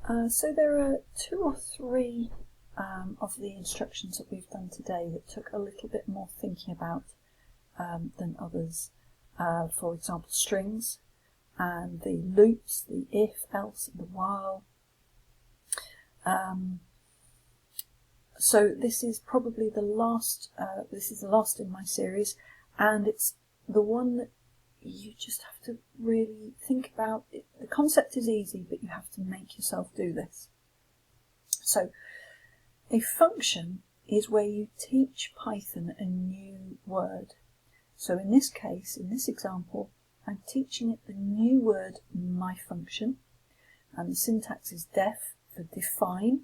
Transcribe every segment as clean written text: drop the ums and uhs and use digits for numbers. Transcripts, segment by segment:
So there are 2 or 3 of the instructions that we've done today that took a little bit more thinking about than others. For example, strings and the loops, the if, else, and the while. So this is probably the last. This is the last in my series, and it's the one that you just have to really think about. The concept is easy, but you have to make yourself do this. So a function is where you teach Python a new word. So in this case, in this example, I'm teaching it the new word myFunction, and the syntax is def for define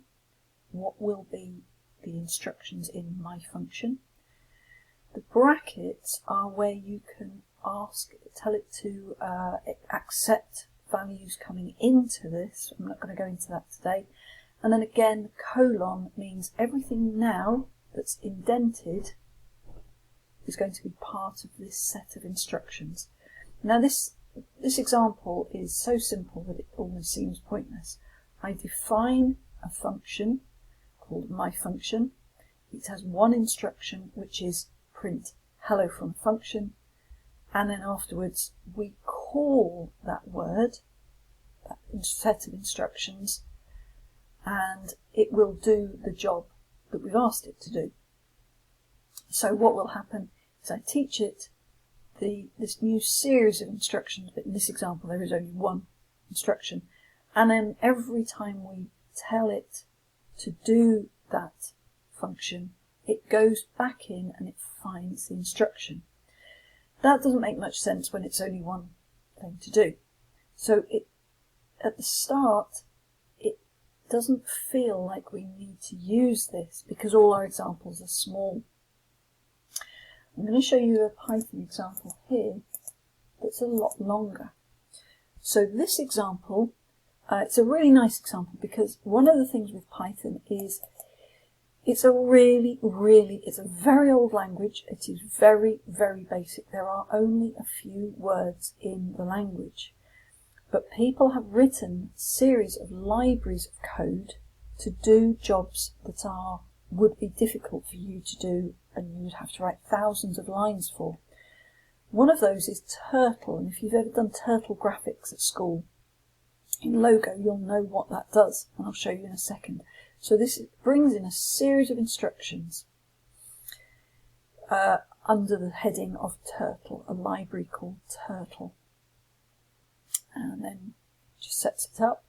what will be the instructions in myFunction. The brackets are where you can tell it to accept values coming into this. I'm not going to go into that today. And then again, colon means everything now that's indented is going to be part of this set of instructions. Now this example is so simple that it almost seems pointless. I define a function called myFunction. It has one instruction, which is print hello from a function, and then afterwards we call that word, that set of instructions, and it will do the job that we've asked it to do. So what will happen is I teach it this new series of instructions, but in this example there is only one instruction, and then every time we tell it to do that function, it goes back in and it finds the instruction. That doesn't make much sense when it's only one thing to do. So at the start it doesn't feel like we need to use this because all our examples are small. I'm going to show you a Python example here that's a lot longer. So this example, it's a really nice example because one of the things with Python is it's a very old language. It is very, very basic. There are only a few words in the language. But people have written a series of libraries of code to do jobs that would be difficult for you to do and you would have to write thousands of lines for. One of those is Turtle, and if you've ever done Turtle graphics at school, in Logo you'll know what that does, and I'll show you in a second. So this brings in a series of instructions under the heading of Turtle, a library called Turtle. And then just sets it up.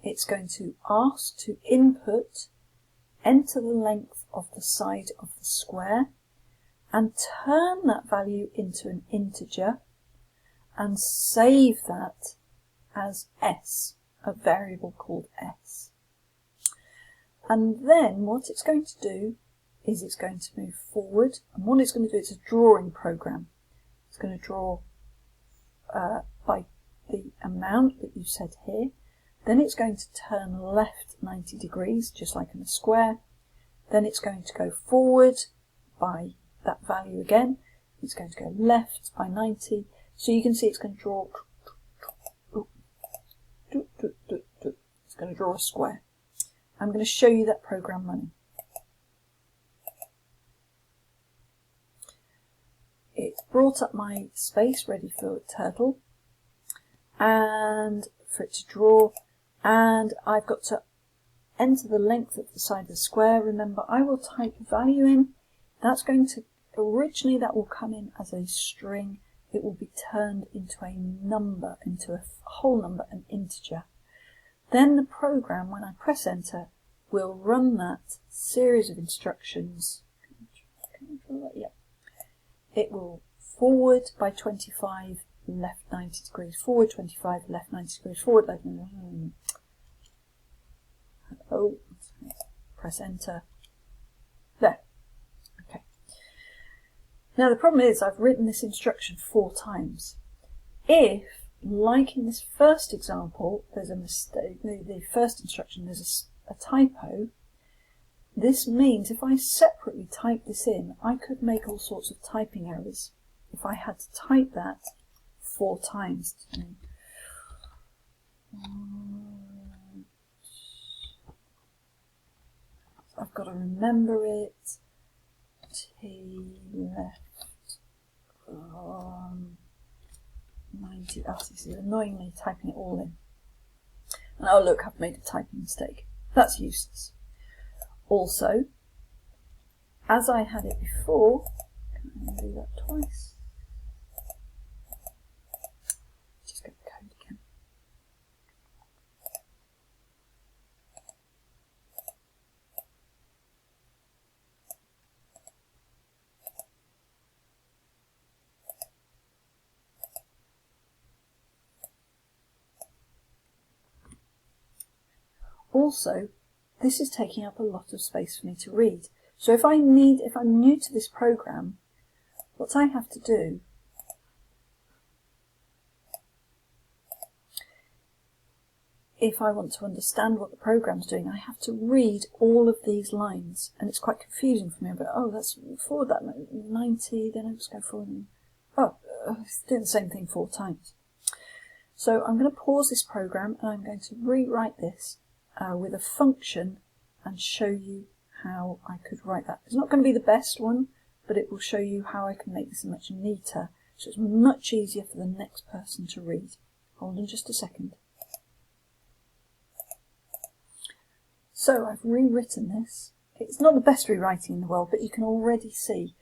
It's going to ask to enter the length of the side of the square, and turn that value into an integer, and save that as s, a variable called s. And then what it's going to do is it's going to move forward, and what it's going to do is a drawing program. It's going to draw by the amount that you set here. Then it's going to turn left 90 degrees, just like in a square. Then it's going to go forward by that value again. It's going to go left by 90. So you can see it's going to draw, it's going to draw a square. I'm going to show you that program running. It's brought up my space ready for Turtle and for it to draw, and I've got to enter the length of the side of the square. Remember, I will type a value in. That's going to, originally that will come in as a string. It will be turned into a number, into a whole number, an integer. Then the program, when I press enter, will run that series of instructions. Can I draw that? Yeah. It will forward by 25, left 90 degrees, forward 25, left 90 degrees, forward left. Oh, press enter. There. Okay. Now the problem is I've written this instruction 4 times. If, like in this first example, there's a mistake, the first instruction, there's a typo, this means if I separately type this in, I could make all sorts of typing errors if I had to type that 4 times. got to remember it. T left 90. Oh, this is annoyingly typing it all in. And oh look, I've made a typing mistake. That's useless. Also, as I had it before, can I do that twice? Just get the code again. Also, this is taking up a lot of space for me to read. So if I'm new to this program, what I have to do if I want to understand what the program's doing, I have to read all of these lines, and it's quite confusing for me. But oh, that's forward that 90, then I just go forward and it's doing the same thing 4 times. So I'm going to pause this program and I'm going to rewrite this with a function and show you how I could write that. It's not going to be the best one, but it will show you how I can make this much neater, so it's much easier for the next person to read. Hold on just a second. So I've rewritten this. It's not the best rewriting in the world, but you can already see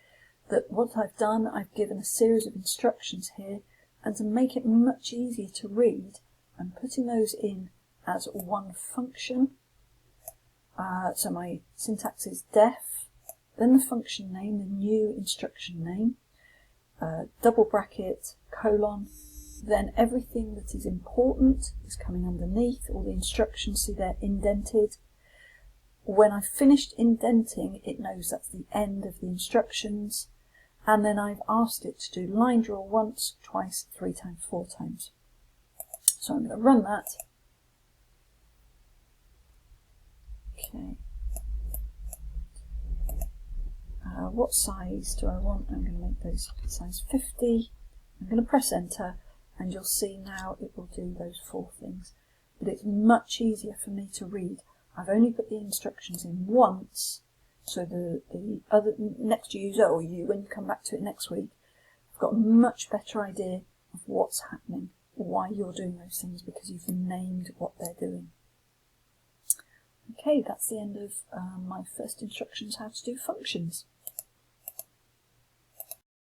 that what I've done, I've given a series of instructions here, and to make it much easier to read, I'm putting those in as one function. So my syntax is def, then the function name, the new instruction name, double bracket, colon, then everything that is important is coming underneath, all the instructions, see they're indented. When I've finished indenting, it knows that's the end of the instructions, and then I've asked it to do line draw once, twice, 3 times, 4 times. So I'm going to run that. Okay. What size do I want? I'm going to make those size 50. I'm going to press enter, and you'll see now it will do those 4 things. But it's much easier for me to read. I've only put the instructions in once, so the other next user, or you, when you come back to it next week, have got a much better idea of what's happening, why you're doing those things, because you've named what they're doing. Okay, that's the end of my first instructions how to do functions.